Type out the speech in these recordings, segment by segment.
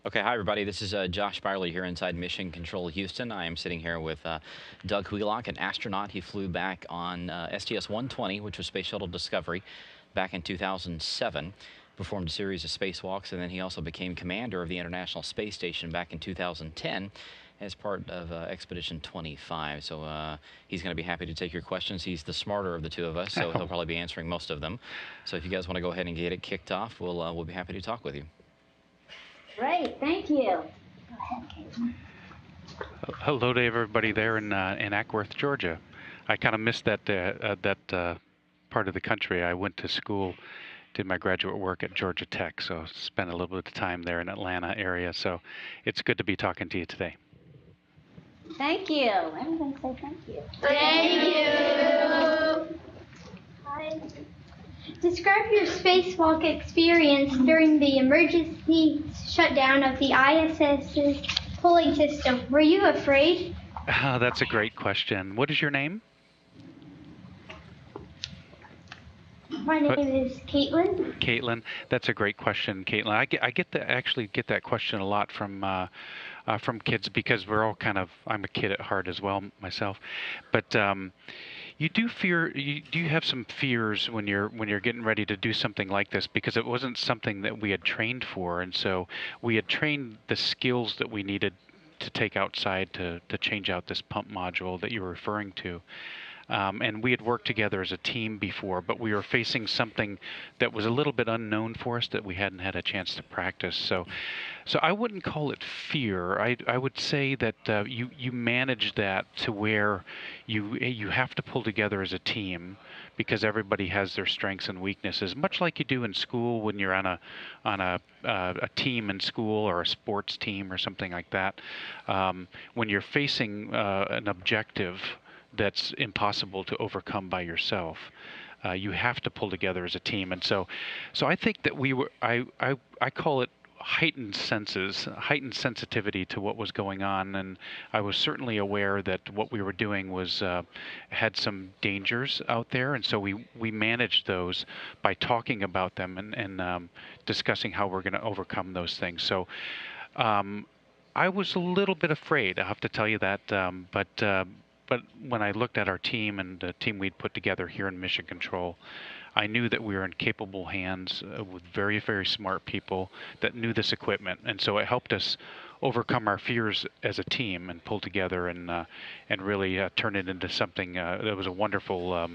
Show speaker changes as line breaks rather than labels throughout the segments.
Okay, hi everybody. This is Josh Byerly here inside Mission Control Houston. I am sitting here with Doug Wheelock, an astronaut. He flew back on STS-120, which was Space Shuttle Discovery, back in 2007. Performed a series of spacewalks, and then he also became commander of the International Space Station back in 2010 as part of Expedition 25. So he's going to be happy to take your questions. He's the smarter of the two of us, so he'll probably be answering most of them. So if you guys want to go ahead and get it kicked off, we'll be happy to talk with you.
Great, thank you. Go ahead, Caitlin.
Hello to everybody there in Ackworth, Georgia. I kind of missed that part of the country. I went to school, did my graduate work at Georgia Tech, so spent a little bit of time there in Atlanta area. So it's good to be talking to you today.
Thank you. Everyone say thank you.
Thank you.
Hi.
Describe your spacewalk experience during the emergency shutdown of the ISS's cooling system. Were you afraid?
That's a great question. What is your name?
My name is Caitlin.
Caitlin, that's a great question, Caitlin. Actually get that question a lot from kids because we're all I'm a kid at heart as well myself, but you do have some fears when you're getting ready to do something like this because it wasn't something that we had trained for, and so we had trained the skills that we needed to take outside to change out this pump module that you're referring to. And we had worked together as a team before, but we were facing something that was a little bit unknown for us that we hadn't had a chance to practice. So I wouldn't call it fear. I would say that you manage that to where you have to pull together as a team because everybody has their strengths and weaknesses, much like you do in school when you're on a team in school or a sports team or something like that. When you're facing an objective that's impossible to overcome by yourself. You have to pull together as a team, and so I think that I call it heightened senses, heightened sensitivity to what was going on, and I was certainly aware that what we were doing was had some dangers out there, and so we managed those by talking about them and discussing how we're going to overcome those things. So. I was a little bit afraid, I have to tell you that, but when I looked at our team and the team we'd put together here in Mission Control, I knew that we were in capable hands with very, very smart people that knew this equipment. And so it helped us overcome our fears as a team and pull together and really turn it into something that was a wonderful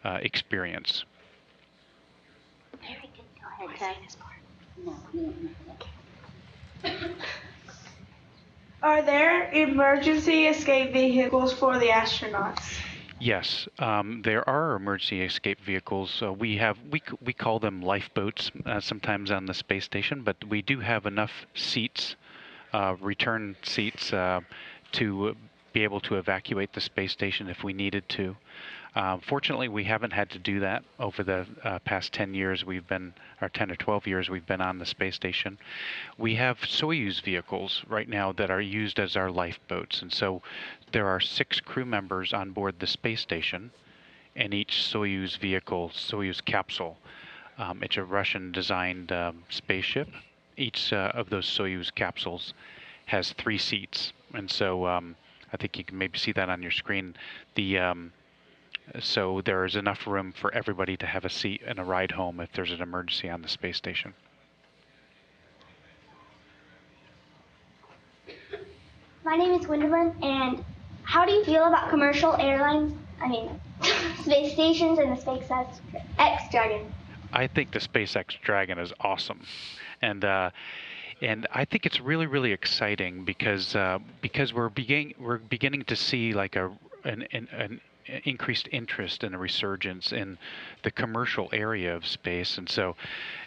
experience.
Very good. Go ahead, Ted. No, you don't.
Are there emergency escape vehicles for the astronauts?
Yes, there are emergency escape vehicles. We call them lifeboats sometimes on the space station, but we do have enough seats, return seats, to be able to evacuate the space station if we needed to. Fortunately, we haven't had to do that over the past 10 years we've been, or 10 or 12 years we've been on the space station. We have Soyuz vehicles right now that are used as our lifeboats, and so there are 6 crew members on board the space station, and each Soyuz vehicle, Soyuz capsule, it's a Russian-designed spaceship. Each of those Soyuz capsules has 3 seats, and so I think you can maybe see that on your screen. So there is enough room for everybody to have a seat and a ride home if there's an emergency on the space station.
My name is Winterburn, and how do you feel about commercial airlines, space stations and the SpaceX Dragon?
I think the SpaceX Dragon is awesome. And I think it's really, really exciting because we're beginning to see like an increased interest and a resurgence in the commercial area of space, and so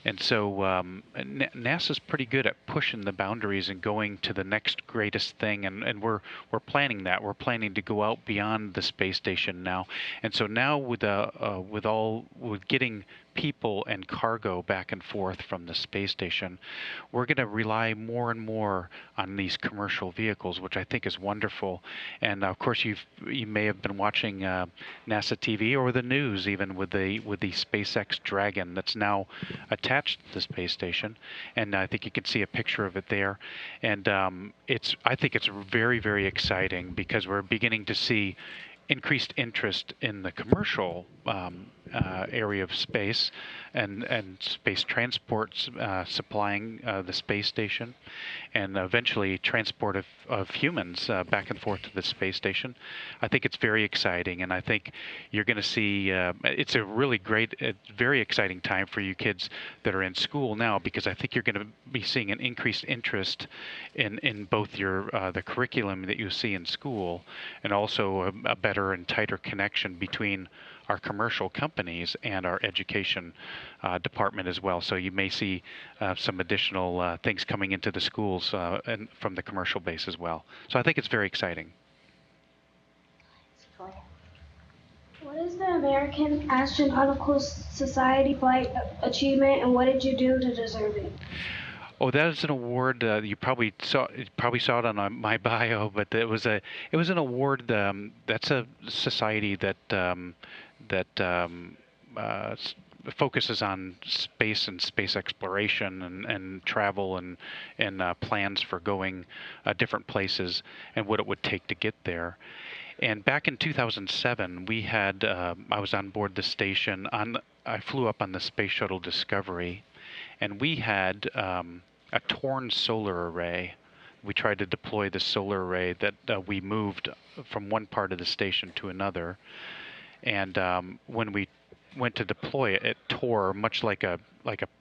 NASA's pretty good at pushing the boundaries and going to the next greatest thing, and we're planning that. We're planning to go out beyond the space station now, and so now with getting people and cargo back and forth from the space station, we're going to rely more and more on these commercial vehicles, which I think is wonderful. And of course, you may have been watching NASA TV or the news, even with the SpaceX Dragon that's now attached attached to the space station, and I think you can see a picture of it there. And I think it's very, very exciting because we're beginning to see increased interest in the commercial area of space and space transports supplying the space station, and eventually transport of humans back and forth to the space station. I think it's very exciting, and I think you're going to see it's a really great, very exciting time for you kids that are in school now, because I think you're going to be seeing an increased interest in both your the curriculum that you see in school, and also a better and tighter connection between our commercial companies and our education department as well. So you may see some additional things coming into the schools and from the commercial base as well. So I think it's very exciting.
What is the American Astronautical Society flight achievement, and what did you do to deserve it?
Oh, that is an award. You probably saw it on my bio, but it was an award. That's a society that focuses on space and space exploration and travel and plans for going different places and what it would take to get there. And back in 2007, we had I was on board the station. I flew up on the Space Shuttle Discovery, and we had a torn solar array. We tried to deploy the solar array that we moved from one part of the station to another. And when we went to deploy it, it tore much like a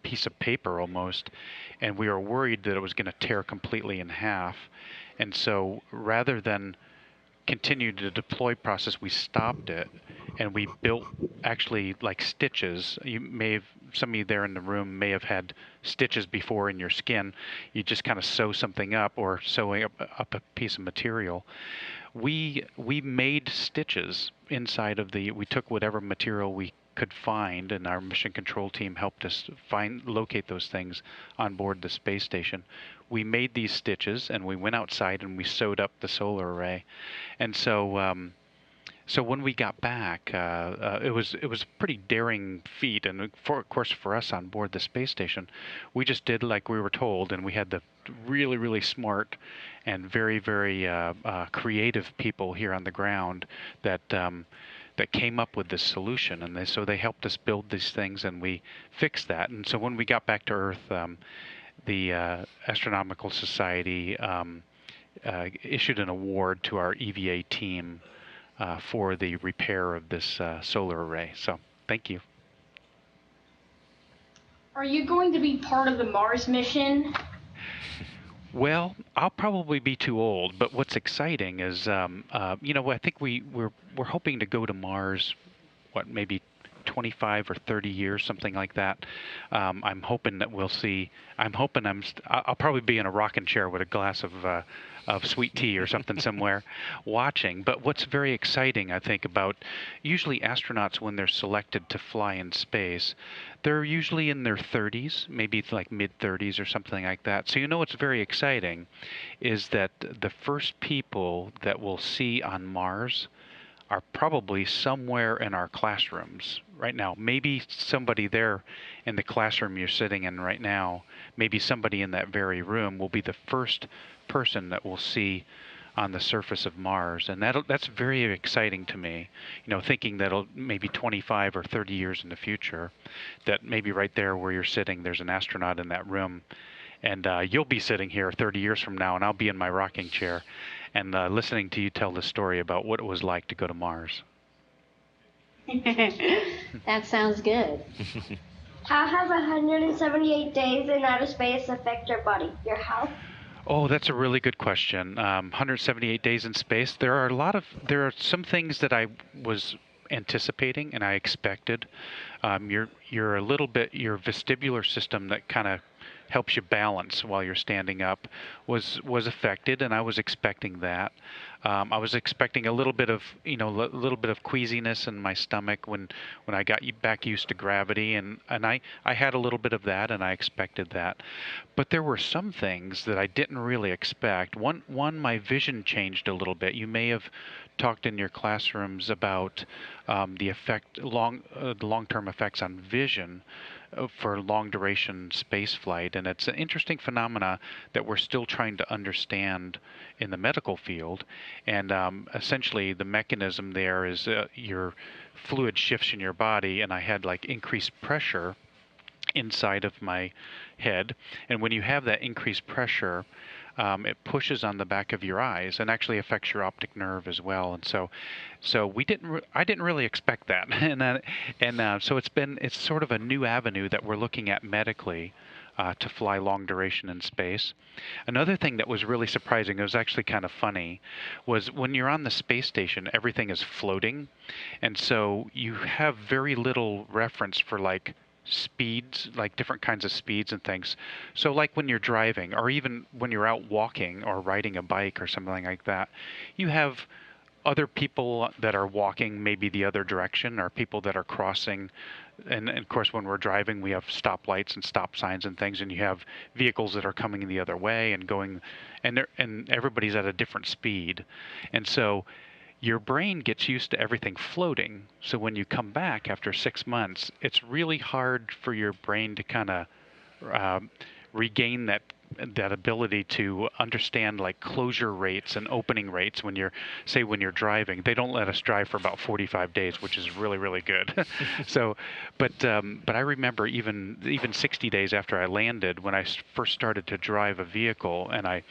piece of paper almost, and we were worried that it was going to tear completely in half. And so rather than continue the deploy process, we stopped it, and we built actually like stitches. Some of you there in the room may have had stitches before in your skin. You just kind of sew something up, or sewing up a piece of material. We made stitches inside of we took whatever material we could find, and our mission control team helped us locate those things on board the space station. We made these stitches, and we went outside and we sewed up the solar array. And so so when we got back, it was a pretty daring feat, and of course for us on board the space station, we just did like we were told, and we had the really, really smart and very, very creative people here on the ground that came up with this solution, and so they helped us build these things, and we fixed that. And so when we got back to Earth, the Astronomical Society issued an award to our EVA team for the repair of this solar array. So thank you.
Are you going to be part of the Mars mission?
Well, I'll probably be too old, but what's exciting is, I think we're hoping to go to Mars, maybe 25 or 30 years, something like that. I'm hoping that we'll see. I'll probably be in a rocking chair with a glass of sweet tea or something somewhere, watching. But what's very exciting, I think, about usually astronauts when they're selected to fly in space, they're usually in their 30s, maybe like mid-30s or something like that. So what's very exciting is that the first people that we'll see on Mars are probably somewhere in our classrooms right now. Maybe somebody there in the classroom you're sitting in right now, maybe somebody in that very room will be the first person that we'll see on the surface of Mars. And that's very exciting to me, thinking that maybe 25 or 30 years in the future, that maybe right there where you're sitting, there's an astronaut in that room. And you'll be sitting here 30 years from now, and I'll be in my rocking chair and listening to you tell the story about what it was like to go to Mars.
That sounds good.
How has 178 days in outer space affect your body, your health?
Oh, that's a really good question. 178 days in space. There are some things that I was anticipating and I expected. Your vestibular system that kind of helps you balance while you're standing up was affected, and I was expecting that. I was expecting a little bit of queasiness in my stomach when I got back used to gravity, and I had a little bit of that, and I expected that. But there were some things that I didn't really expect. One, my vision changed a little bit. You may have talked in your classrooms about the long-term effects on vision for long duration space flight. And it's an interesting phenomena that we're still trying to understand in the medical field. And essentially the mechanism there is your fluid shifts in your body, and I had like increased pressure inside of my head. And when you have that increased pressure, it pushes on the back of your eyes and actually affects your optic nerve as well. And so I didn't really expect that. So it's sort of a new avenue that we're looking at medically to fly long duration in space. Another thing that was really surprising, it was actually kind of funny, was when you're on the space station, everything is floating. And so you have very little reference for like speeds, like different kinds of speeds and things. So like when you're driving, or even when you're out walking or riding a bike or something like that, you have other people that are walking maybe the other direction, or people that are crossing. And of course, when we're driving, we have stoplights and stop signs and things, and you have vehicles that are coming the other way and going, and everybody's at a different speed. And so your brain gets used to everything floating. So when you come back after 6 months, it's really hard for your brain to kind of regain that ability to understand like closure rates and opening rates when you're driving. They don't let us drive for about 45 days, which is really, really good. So, but I remember even 60 days after I landed, when I first started to drive a vehicle, and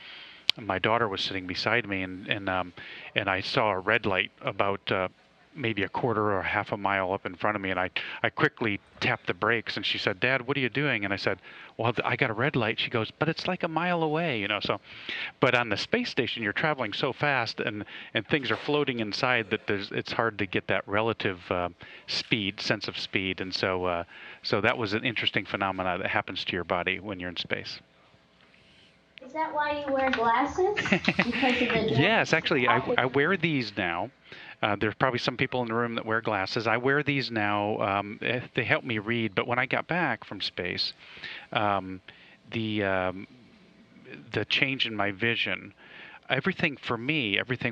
my daughter was sitting beside me, and I saw a red light about maybe a quarter or half a mile up in front of me, and I quickly tapped the brakes, and she said, "Dad, what are you doing?" And I said, "Well, I got a red light." She goes, "But it's like a mile away, you know." So, but on the space station, you're traveling so fast, and things are floating inside that it's hard to get that relative sense of speed, and so that was an interesting phenomena that happens to your body when you're in space.
Is that why you wear glasses? Because of the
Yes, actually, I wear these now. There's probably some people in the room that wear glasses. I wear these now. They help me read. But when I got back from space, the change in my vision, everything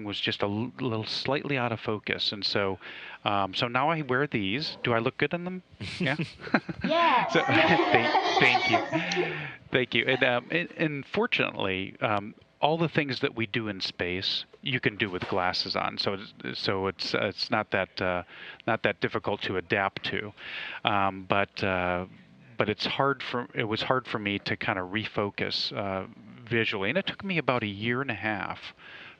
was just a little slightly out of focus. And so now I wear these. Do I look good in them? Yeah.
Yeah.
So, thank you. Thank you. And fortunately, all the things that we do in space, you can do with glasses on. So it's not that difficult to adapt to. But it was hard for me to kind of refocus visually, and it took me about 1.5 years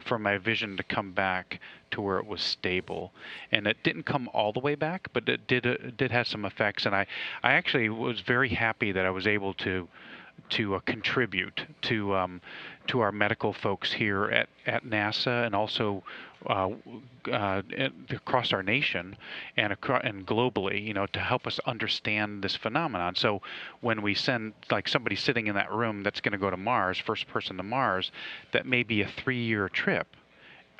for my vision to come back to where it was stable. And it didn't come all the way back, but it did have some effects. And I actually was very happy that I was able to contribute to our medical folks here at NASA, and also across our nation and globally, you know, to help us understand this phenomenon. So when we send like somebody sitting in that room that's going to go to Mars, first person to Mars, that may be a 3-year trip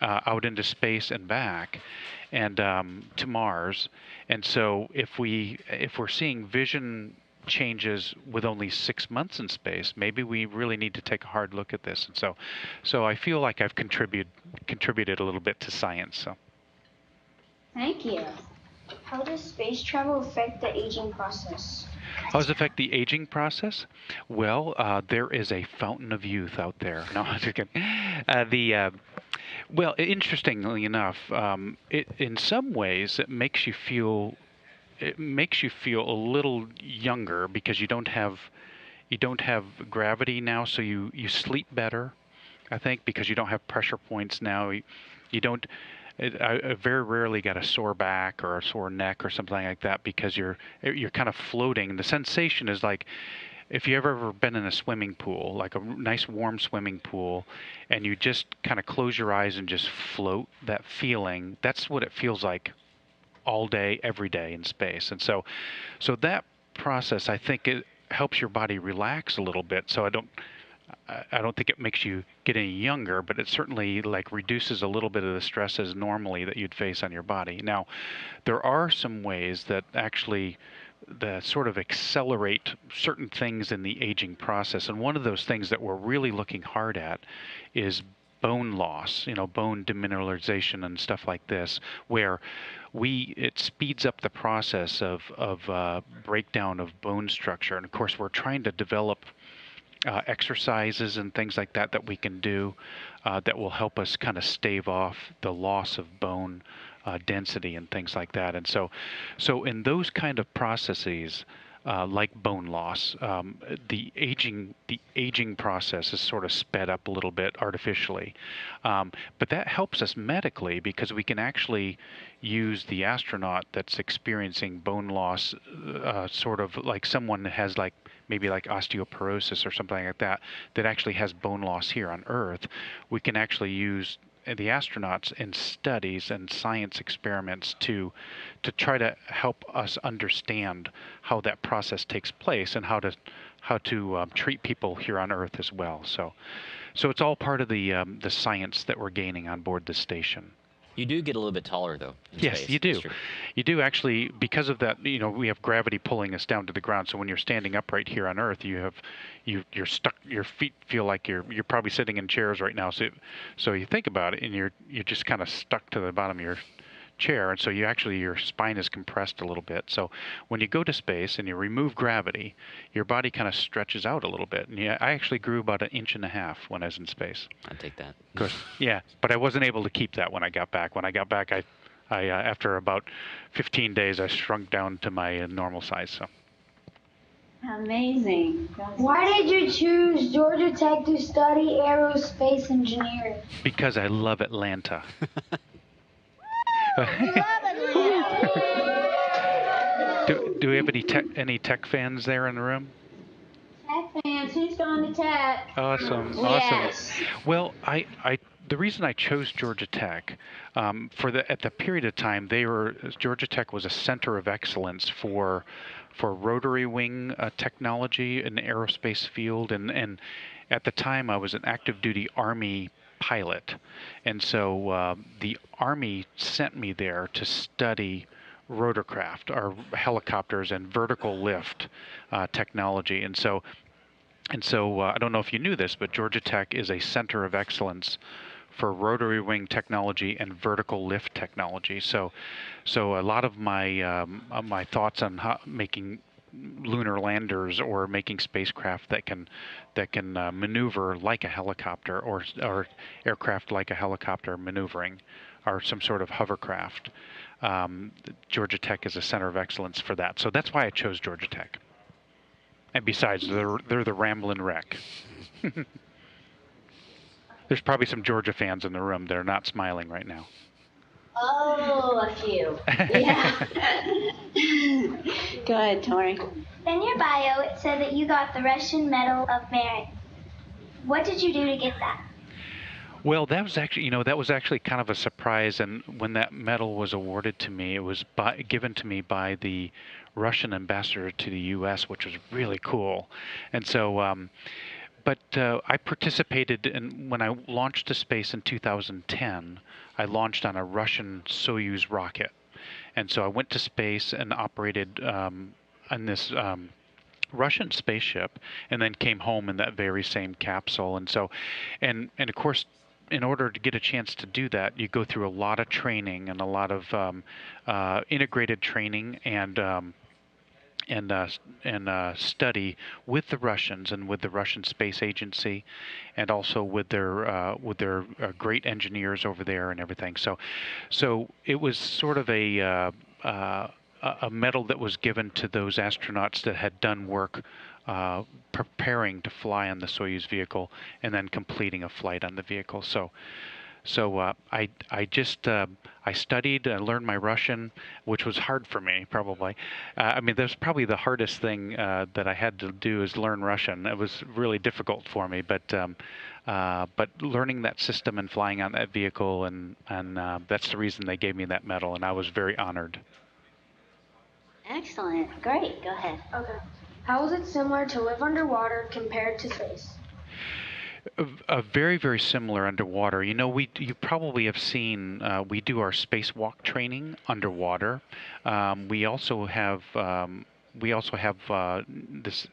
out into space and back, and to Mars. And so if we're seeing vision changes with only 6 months in space, maybe we really need to take a hard look at this. And so I feel like I've contributed a little bit to science. So
Thank you.
How does space travel affect the aging process?
how does it affect the aging process? Well, there is a fountain of youth out there. No, I'm just kidding. Well, interestingly enough, in some ways it makes you feel a little younger, because you don't have gravity now, so you sleep better, I think, because you don't have pressure points now. You don't. I very rarely got a sore back or a sore neck or something like that, because you're kind of floating. The sensation is like, if you ever been in a swimming pool, like a nice warm swimming pool, and you just kind of close your eyes and just float, that feeling, that's what it feels like all day, every day in space. And so that process, I think, it helps your body relax a little bit. So I don't think it makes you get any younger, but it certainly like reduces a little bit of the stresses normally that you'd face on your body. Now, there are some ways that actually sort of accelerate certain things in the aging process. And one of those things that we're really looking hard at is bone loss, bone demineralization and stuff like this, where it speeds up the process of breakdown of bone structure. And of course, we're trying to develop exercises and things like that we can do that will help us kind of stave off the loss of bone density and things like that. And so in those kind of processes, like bone loss, the aging process is sort of sped up a little bit artificially, but that helps us medically because we can actually use the astronaut that's experiencing bone loss, sort of like someone that has maybe like osteoporosis or something like that actually has bone loss here on Earth. We can actually use the astronauts in studies and science experiments to try to help us understand how that process takes place and how to treat people here on Earth as well. So it's all part of the science that we're gaining on board the station.
You do get a little bit taller, though, in
Yes,
space.
you do. You do actually, because of that. We have gravity pulling us down to the ground. So when you're standing upright here on Earth, you're stuck. Your feet feel like you're probably sitting in chairs right now. So you think about it, and you're just kind of stuck to the bottom of your chair, and so your spine is compressed a little bit. So when you go to space and you remove gravity, your body kind of stretches out a little bit. And I actually grew about 1.5 inches when I was in space.
I'd take that.
Of course, yeah, but I wasn't able to keep that when I got back. When I got back, I after about 15 days, I shrunk down to my normal size. So.
Amazing.
Why did you choose Georgia Tech to study aerospace engineering?
Because I love Atlanta.
We love Atlanta.
Do we have any tech fans there in the room?
Tech fans, who's going to Tech?
Awesome,
Yes.
awesome. Well, the reason I chose Georgia Tech, at the period of time, Georgia Tech was a center of excellence for rotary wing technology in the aerospace field, and at the time I was an active duty Army pilot, and so the Army sent me there to study rotorcraft, or helicopters, and vertical lift technology. And so I don't know if you knew this, but Georgia Tech is a center of excellence for rotary wing technology and vertical lift technology. So a lot of my thoughts on making lunar landers or making spacecraft that can maneuver like a helicopter, or aircraft like a helicopter maneuvering, or some sort of hovercraft. Georgia Tech is a center of excellence for that. So that's why I chose Georgia Tech. And besides, they're the Ramblin' Wreck. There's probably some Georgia fans in the room that are not smiling right now.
Oh, a few. Yeah. Go ahead, Tori.
In your bio, it said that you got the Russian Medal of Merit. What did you do to get that?
Well, that was actually kind of a surprise. And when that medal was awarded to me, it was given to me by the Russian ambassador to the U.S., which was really cool. And so, but I participated when I launched to space in 2010. I launched on a Russian Soyuz rocket, and so I went to space and operated on this Russian spaceship, and then came home in that very same capsule. And so, and of course, in order to get a chance to do that, you go through a lot of training and a lot of integrated training and study with the Russians and with the Russian Space Agency, and also with their great engineers over there and everything. So it was sort of a medal that was given to those astronauts that had done work preparing to fly on the Soyuz vehicle and then completing a flight on the vehicle. So I studied, I learned my Russian, which was hard for me, probably. I mean, that's probably the hardest thing that I had to do, is learn Russian. It was really difficult for me, but learning that system and flying on that vehicle, and that's the reason they gave me that medal, and I was very honored.
Excellent. Great. Go ahead.
Okay. How is it similar to live underwater compared to space?
Very, very similar underwater. You probably have seen, we do our spacewalk training underwater. We also have this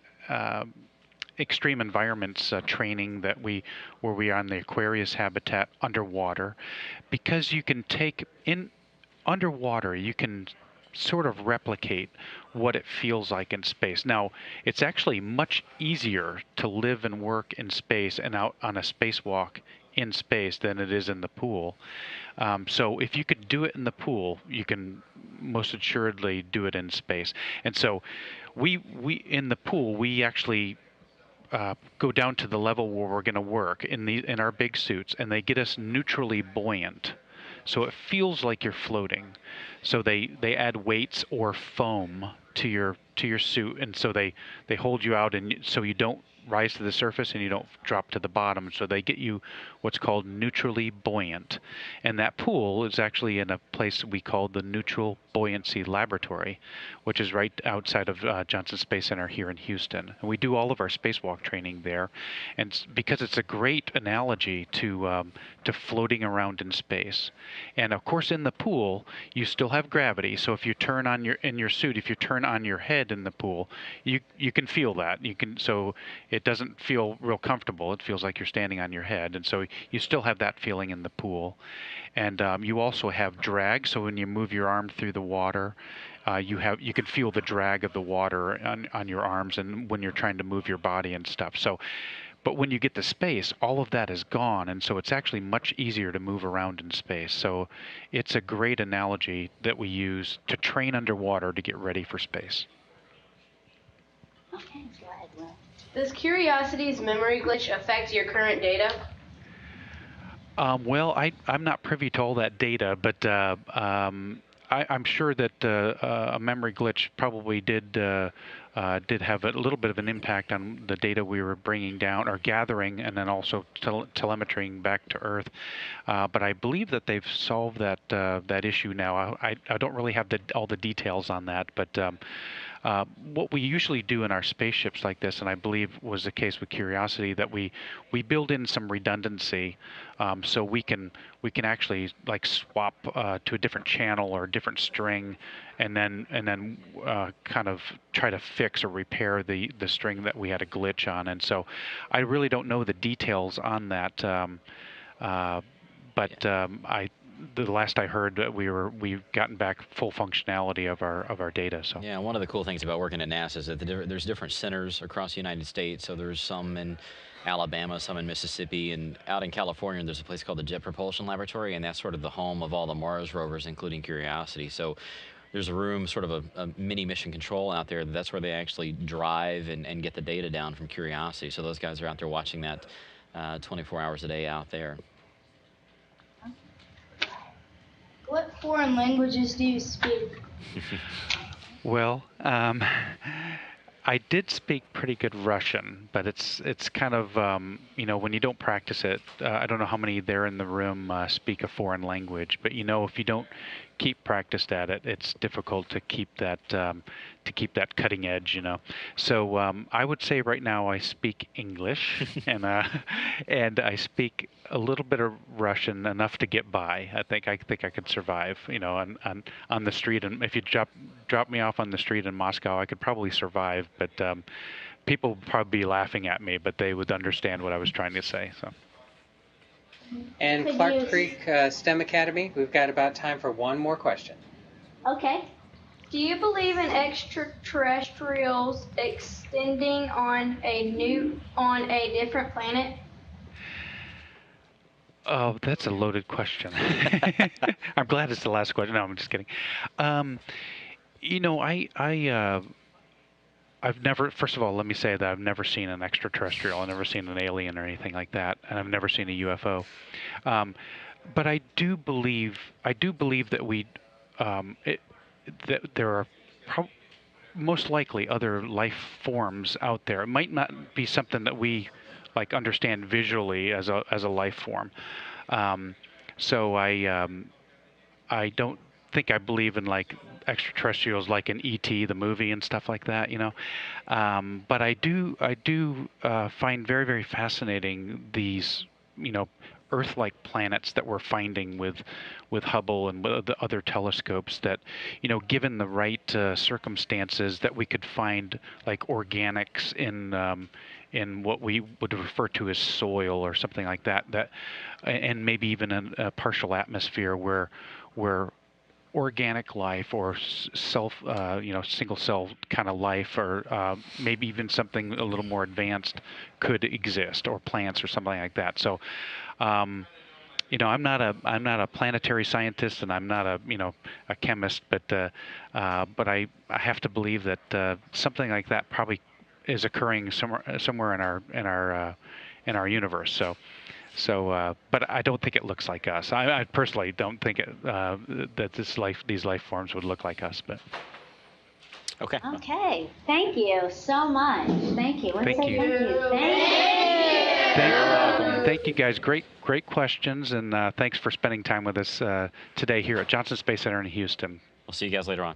extreme environments training where we are on the Aquarius habitat underwater, because you can take in underwater, you can sort of replicate what it feels like in space. Now, it's actually much easier to live and work in space and out on a spacewalk in space than it is in the pool. So if you could do it in the pool, you can most assuredly do it in space. And so we in the pool, we actually go down to the level where we're going to work in our big suits, and they get us neutrally buoyant. So it feels like you're floating. So they add weights or foam to your suit, and so they hold you out, and so you don't rise to the surface and you don't drop to the bottom. So they get you what's called neutrally buoyant. And that pool is actually in a place we call the Neutral Buoyancy Laboratory, which is right outside of Johnson Space Center here in Houston. And we do all of our spacewalk training there, and because it's a great analogy to floating around in space. And of course, in the pool, you still have gravity. So if you turn on in your suit, if you turn on your head in the pool, you can feel that. So it doesn't feel real comfortable. It feels like you're standing on your head, and so you still have that feeling in the pool. And you also have drag. So when you move your arm through the water, you can feel the drag of the water on your arms, and when you're trying to move your body and stuff. But when you get to space, all of that is gone, and so it's actually much easier to move around in space. So it's a great analogy that we use to train underwater to get ready for space.
Okay, go ahead, Will.
Does Curiosity's memory glitch affect your current data?
Well, I'm not privy to all that data, but I'm sure that a memory glitch probably did have a little bit of an impact on the data we were bringing down or gathering, and then also telemetrying back to Earth. But I believe that they've solved that issue now. I don't really have all the details on that, but what we usually do in our spaceships like this, and I believe was the case with Curiosity, that we build in some redundancy, so we can actually like swap to a different channel or a different string, and then kind of try to fix or repair the string that we had a glitch on. And so I really don't know the details on that, but the last I heard, we've gotten back full functionality of our data. So
yeah, one of the cool things about working at NASA is that there's different centers across the United States. So there's some in Alabama, some in Mississippi, and out in California there's a place called the Jet Propulsion Laboratory, and that's sort of the home of all the Mars rovers, including Curiosity. So there's a room, sort of a mini mission control out there. That's where they actually drive and get the data down from Curiosity. So those guys are out there watching that 24 hours a day out there.
What foreign languages do you speak?
Well, I did speak pretty good Russian, but it's kind of when you don't practice it, I don't know how many there in the room speak a foreign language, but if you don't keep practiced at it, it's difficult to keep that cutting edge, So I would say right now I speak English and I speak a little bit of Russian, enough to get by. I think I could survive, on the street. And if you drop me off on the street in Moscow, I could probably survive. But people would probably be laughing at me, but they would understand what I was trying to say. So.
And Clark Creek STEM Academy, we've got about time for one more question.
Okay.
Do you believe in extraterrestrials extending on a different planet?
Oh, that's a loaded question. I'm glad it's the last question. No, I'm just kidding. I've never, first of all, let me say that I've never seen an extraterrestrial. I've never seen an alien or anything like that, and I've never seen a UFO. But I do believe that that there are most likely other life forms out there. It might not be something that we understand visually as a life form. So I don't think I believe in extraterrestrials like in E.T. the movie and stuff like that, But I do find very, very fascinating these Earth-like planets that we're finding with Hubble and with the other telescopes that, given the right circumstances, that we could find organics in what we would refer to as soil or something like that, and maybe even a partial atmosphere where organic life or single cell kind of life, or maybe even something a little more advanced could exist, or plants or something like that. So I'm not a planetary scientist, and I'm not a chemist, but I have to believe that something like that probably is occurring somewhere in our universe. But I don't think it looks like us. I personally don't think that these life forms would look like us. But
Okay.
Okay. Thank you so much. Thank you.
Thank you. Thank you, guys. Great questions, and thanks for spending time with us today here at Johnson Space Center in Houston.
We'll see you guys later on.